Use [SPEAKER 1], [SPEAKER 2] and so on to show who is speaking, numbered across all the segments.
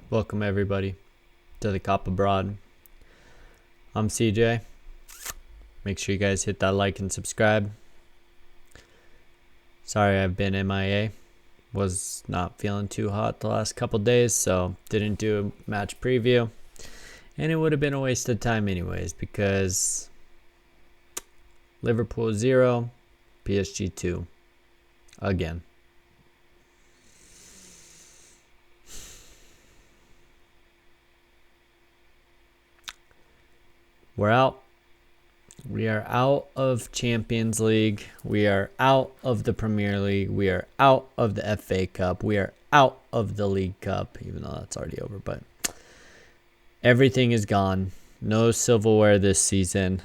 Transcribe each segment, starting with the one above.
[SPEAKER 1] Welcome everybody to the Cop Abroad. I'm CJ. Make sure you guys hit that like and subscribe. Sorry I've been MIA. Was not feeling too hot the last couple days, so didn't do a match preview. And it would have been a waste of time anyways because Liverpool 0, PSG 2. Again. We're out. We are out of Champions League. We are out of the Premier League. We are out of the FA Cup. We are out of the League Cup, even though that's already over. But everything is gone. No silverware this season.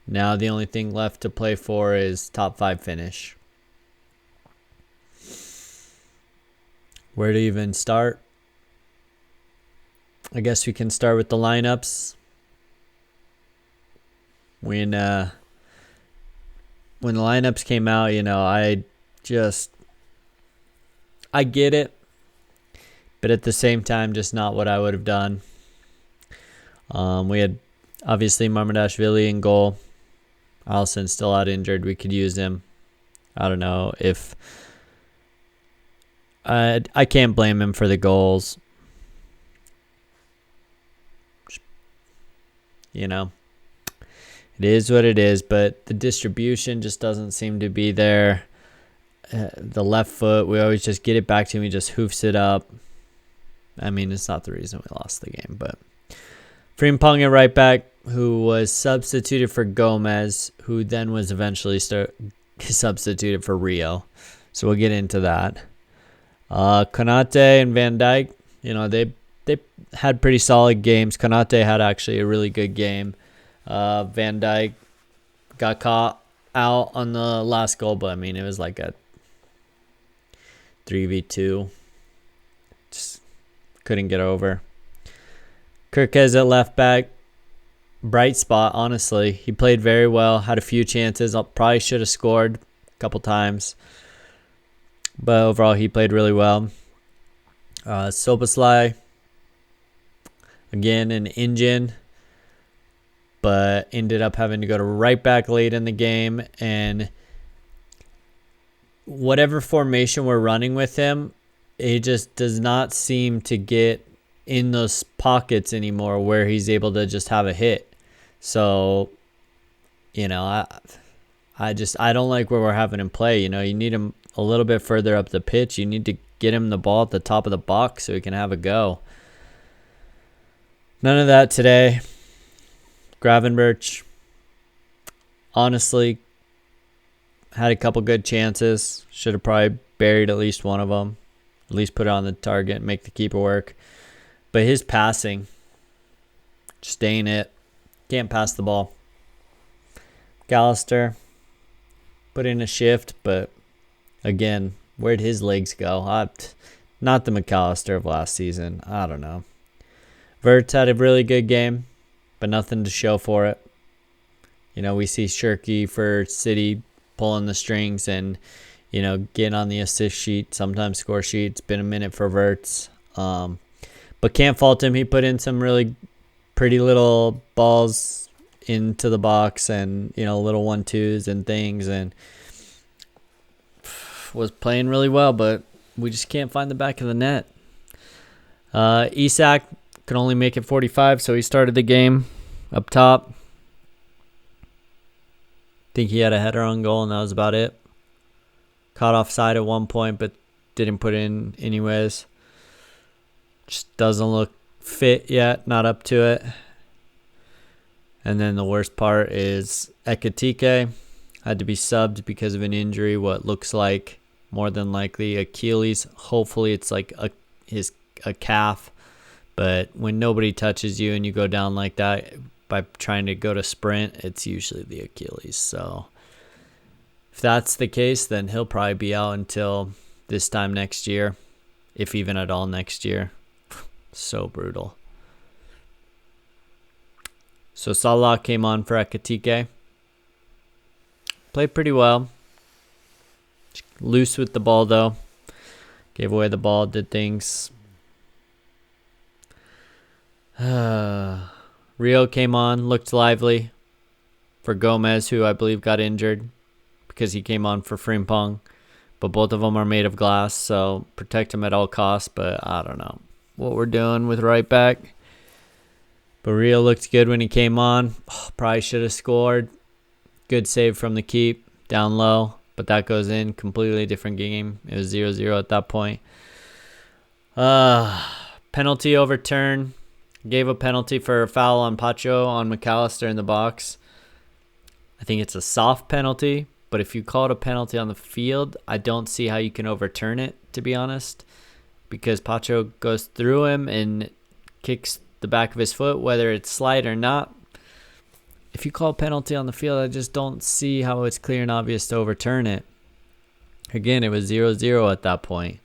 [SPEAKER 1] Now the only thing left to play for is top 5 finish. Where to even start? I guess we can start with the lineups. When the lineups came out, I get it, but at the same time, just not what I would have done. We had obviously Marmadashvili in goal. Allison's still out injured. We could use him. I don't know if I can't blame him for the goals. It is what it is, but the distribution just doesn't seem to be there. The left foot, we always just get it back to him. He just hoofs it up. I mean, it's not the reason we lost the game, but Frimpong at right back, who was substituted for Gomez, who then was eventually substituted for Rio. So we'll get into that. Konate and Van Dijk, they had pretty solid games. Konate had actually a really good game. Van Dijk got caught out on the last goal, but I mean, it was like a 3v2. Just couldn't get over. Kirkez at left back. Bright spot, honestly. He played very well. Had a few chances. Probably should have scored a couple times. But overall, he played really well. Soboslai, again, an engine, but ended up having to go to right back late in the game. And whatever formation we're running with him, he just does not seem to get in those pockets anymore where he's able to just have a hit. So, I don't like where we're having him play. You need him a little bit further up the pitch. You need to get him the ball at the top of the box so he can have a go. None of that today. Gravenberch, honestly, had a couple good chances. Should have probably buried at least one of them. At least put it on the target and make the keeper work. But his passing, just ain't it. Can't pass the ball. Gallister put in a shift, but again, where'd his legs go? Not the McAllister of last season. I don't know. Verts had a really good game, but nothing to show for it. We see Shirky for City pulling the strings and, getting on the assist sheet, sometimes score sheet. It's been a minute for Verts. But can't fault him. He put in some really pretty little balls into the box and, little 1-2s and things, and was playing really well, but we just can't find the back of the net. Isak could only make it 45, so he started the game up top. Think he had a header on goal, and that was about it. Caught offside at one point, but didn't put in anyways. Just doesn't look fit yet, not up to it. And then the worst part is Ekitike had to be subbed because of an injury, what looks like more than likely Achilles. Hopefully it's like a calf. But when nobody touches you and you go down like that by trying to go to sprint, it's usually the Achilles. So if that's the case, then he'll probably be out until this time next year, if even at all next year. So brutal. So Salah came on for Ekitike. Played pretty well. Loose with the ball, though. Gave away the ball, did things. Rio came on, looked lively for Gomez, who I believe got injured because he came on for Frimpong. But both of them are made of glass, so protect him at all costs. But I don't know what we're doing with right back. But Rio looked good when he came on. Probably should have scored. Good save from the keep, down low. But that goes in. Completely different game. It was 0-0 at that point. Penalty overturned. Gave a penalty for a foul on Pacho on McAllister in the box. I think it's a soft penalty. But if you call it a penalty on the field, I don't see how you can overturn it, to be honest. Because Pacho goes through him and kicks the back of his foot, whether it's slide or not. If you call a penalty on the field, I just don't see how it's clear and obvious to overturn it. Again, it was 0-0 at that point.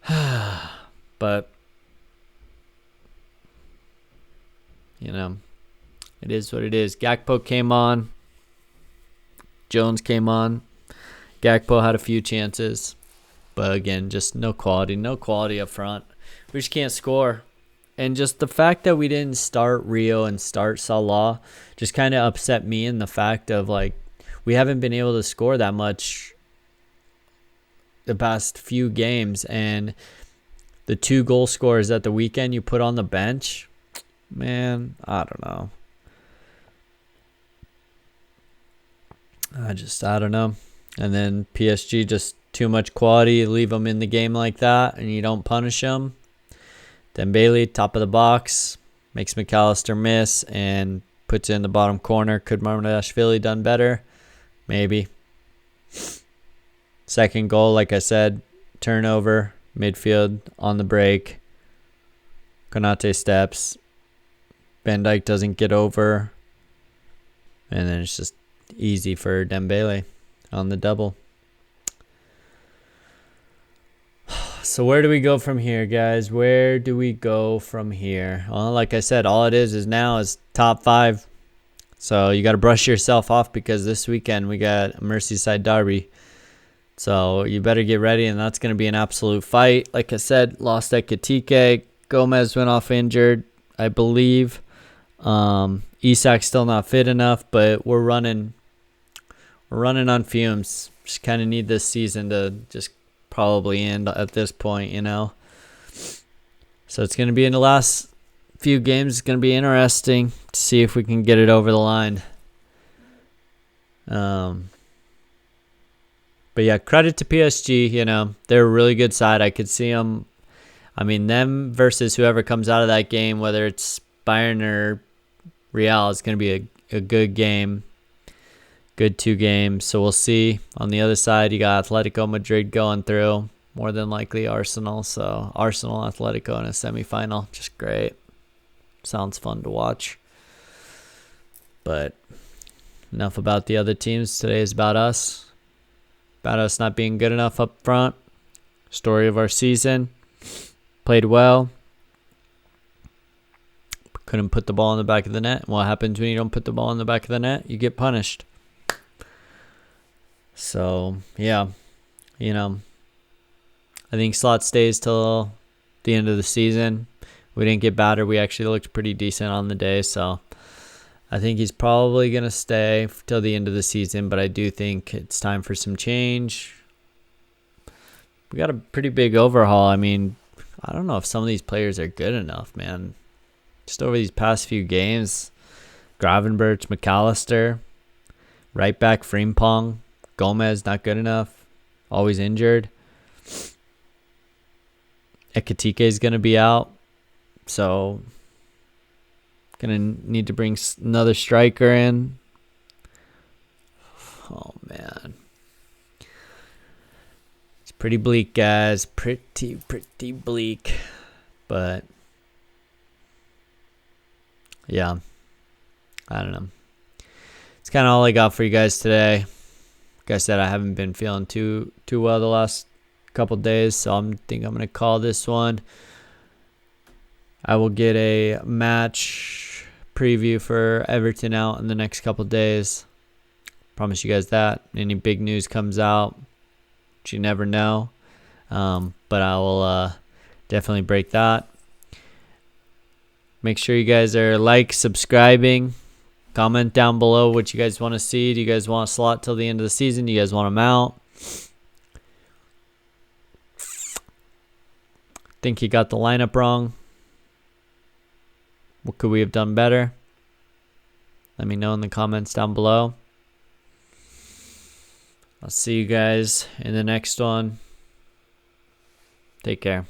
[SPEAKER 1] But, you know, it is what it is. Gakpo came on. Jones came on. Gakpo had a few chances. But again, just no quality up front. We just can't score. And just the fact that we didn't start Rio and start Salah just kind of upset me in the fact of, like, we haven't been able to score that much the past few games. And the 2 goal scorers at the weekend you put on the bench, man, I don't know. I don't know. And then PSG, just too much quality. Leave them in the game like that, and you don't punish them. Dembele, top of the box, makes McAllister miss and puts it in the bottom corner. Could Marmadashvili done better? Maybe. Second goal, like I said, turnover, midfield, on the break. Konate steps. Van Dijk doesn't get over. And then it's just easy for Dembele on the double. So where do we go from here, guys? Where do we go from here? Well, like I said, all it is now is top 5. So you got to brush yourself off because this weekend we got a Merseyside derby. So you better get ready, and that's going to be an absolute fight. Like I said, lost at Ekitike. Gomez went off injured, I believe. Isak's still not fit enough, but we're running on fumes. Just kind of need this season to just probably end at this point, you know. So it's going to be in the last few games. It's going to be interesting to see if we can get it over the line. But yeah, credit to PSG. You know, they're a really good side. I could see them. I mean, them versus whoever comes out of that game, whether it's Bayern or Real, it's going to be a good game. Good 2 games. So we'll see. On the other side, you got Atletico Madrid going through. More than likely Arsenal. So Arsenal, Atletico in a semifinal. Just great. Sounds fun to watch. But enough about the other teams. Today is about us. About us not being good enough up front. Story of our season. Played well. Couldn't put the ball in the back of the net. What happens when you don't put the ball in the back of the net? You get punished. So, yeah, you know, I think Slot stays till the end of the season. We didn't get battered. We actually looked pretty decent on the day. So I think he's probably going to stay till the end of the season. But I do think it's time for some change. We got a pretty big overhaul. I mean, I don't know if some of these players are good enough, man. Just over these past few games, Gravenberch, McAllister, right back Frimpong. Gomez, not good enough. Always injured. Ekitike is going to be out. So, going to need to bring another striker in. Oh, man. It's pretty bleak, guys. Pretty bleak. But, yeah. I don't know. It's kind of all I got for you guys today. Like I said, I haven't been feeling too well the last couple days, so I think I'm going to call this one. I will get a match preview for Everton out in the next couple days. Promise you guys that. Any big news comes out, which you never know. But I will definitely break that. Make sure you guys are subscribing. Comment down below what you guys want to see. Do you guys want a slot till the end of the season? Do you guys want them out? Think you got the lineup wrong. What could we have done better? Let me know in the comments down below. I'll see you guys in the next one. Take care.